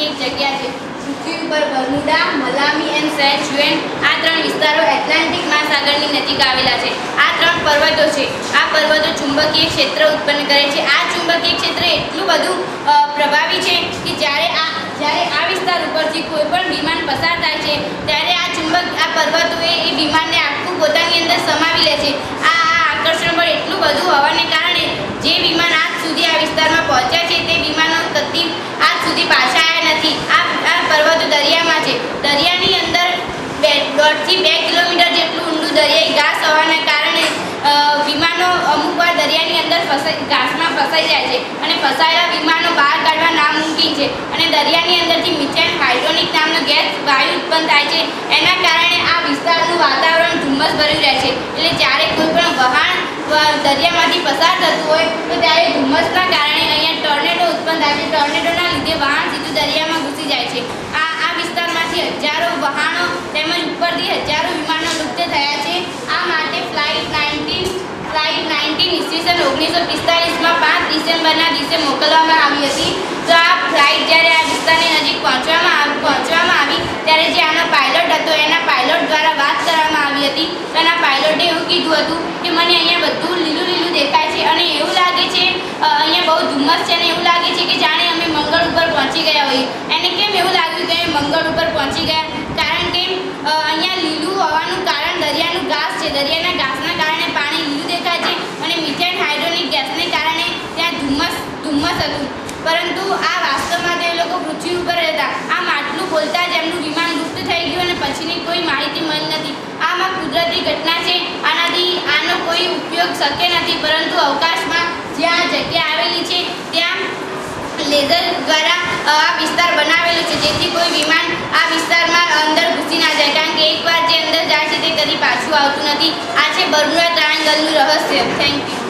નામની એક જગ્યા છે. પૃથ્વી ઉપર બર્મુડા, મલામી એન્ડ સેચુએન આ 3 વિસ્તારો એટલાન્ટિક મહાસાગરની નજીક આવેલા છે. આ 3 પર્વતો છે. આ પર્વતો ચુંબકીય ક્ષેત્ર ઉત્પન્ન કરે છે. આ ચુંબકીય ક્ષેત્ર એટલું બધું પ્રભાવી છે કે જ્યારે આ વિસ્તાર ઉપરથી કોઈ પણ વિમાન પસાર થાય છે ત્યારે આ પર્વતોએ એ વિમાનને આખું પોતાની અંદર સમાવી લે છે. આ આકર્ષણ બળ એટલું બધું હોવાને કારણે જે વિમાન આજ સુધી આ વિસ્તારમાં પહોંચ્યા છે તે વિમાનો કદી આજ સુધી પાછા આવ્યા નથી. આ પર્વતો દરિયામાં છે. દરિયાની અંદર 1.5 થી 2 કિલોમીટર જેટલું ઊંડું દરિયાઈ ઘાસ હોવાના કારણે વિમાનો અમુકવાર દરિયાની અંદર ઘાસમાં ફસાઈ જાય છે અને ફસાયેલા વિમાનો બહાર કાઢવા નામુમકિન છે. અને દરિયાની અંદરથી મિથેન હાઇડ્રોનિક નામનો ગેસ વાયુ ઉત્પન્ન થાય છે. એના કારણે આ વિસ્તારનું વાતાવરણ ધુમ્મસ ભર્યું રહે છે. એટલે જ્યારે કોઈ પણ વહાણ દરિયામાંથી પસાર થતું હોય તો ત્યારે ધુમ્મસના કારણે અહીંયા ટોર્નેડો ઉત્પન્ન થાય છે. ટોર્નેડોના લીધે વહાણ સીધું દરિયામાં ઘૂસી જાય છે. આ વિસ્તારમાંથી હજારો વહાણો તેમજ ઉપરથી હજારો વિમાનો લુપ્ત થયા છે. આ માટે ફ્લાઇટ 19 ઈસવીસન 1945માં 5 ડિસેમ્બરના દિવસે મોકલવામાં આવી હતી. તો આ ફ્લાઇટ જ્યારે આ વિસ્તારની નજીક પહોંચવામાં આવી ત્યારે જે આનો પાયલોટ હતો એના પાયલોટ દ્વારા વાત કરવામાં આવી હતી. તો એના પાયલોટે એવું કીધું હતું કે મને અહીંયા બધું લીલું લીલું દેખાય છે અને એવું લાગે છે અહીંયા બહુ ધુમ્મસ છે અને એવું લાગે છે કે જાણે અમે મંગળ ઉપર પહોંચી ગયા હોઈએ. એને કેમ એવું લાગ્યું કે મંગળ ઉપર પહોંચી ગયા? કારણ કે અહીંયા લીલું હોવાનું કારણ દરિયાનું ઘાસ છે. દરિયાના ઘાસના કારણે પાણી લીલું દેખાય છે અને મિથેન હાઇડ્રોનિક ગેસને કારણે ત્યાં ધુમ્મસ હતું. પરંતુ આ વાસ્તવમાં તે લોકો પૃથ્વી ઉપર હતા. આમ આટલું બોલતા જ એમનું વિમાન લુપ્ત થઈ ગયું અને પછીની કોઈ માહિતી મળી નથી. આમાં કુદરતી ઘટના છે. આનો કોઈ ઉપયોગ શક્ય નથી. પરંતુ અવકાશમાં જ્યાં જગ્યા આવેલી છે ત્યાં લેઝર દ્વારા આ વિસ્તાર બનાવેલો છે જેથી કોઈ વિમાન આ વિસ્તારમાં અંદર ઘૂસી ના જાય. કારણ કે એકવાર જે અંદર જાય છે તે કદી પાછું આવતું નથી. આ છે બર્મુડા ટ્રાયેંગલનું રહસ્ય. Thank you.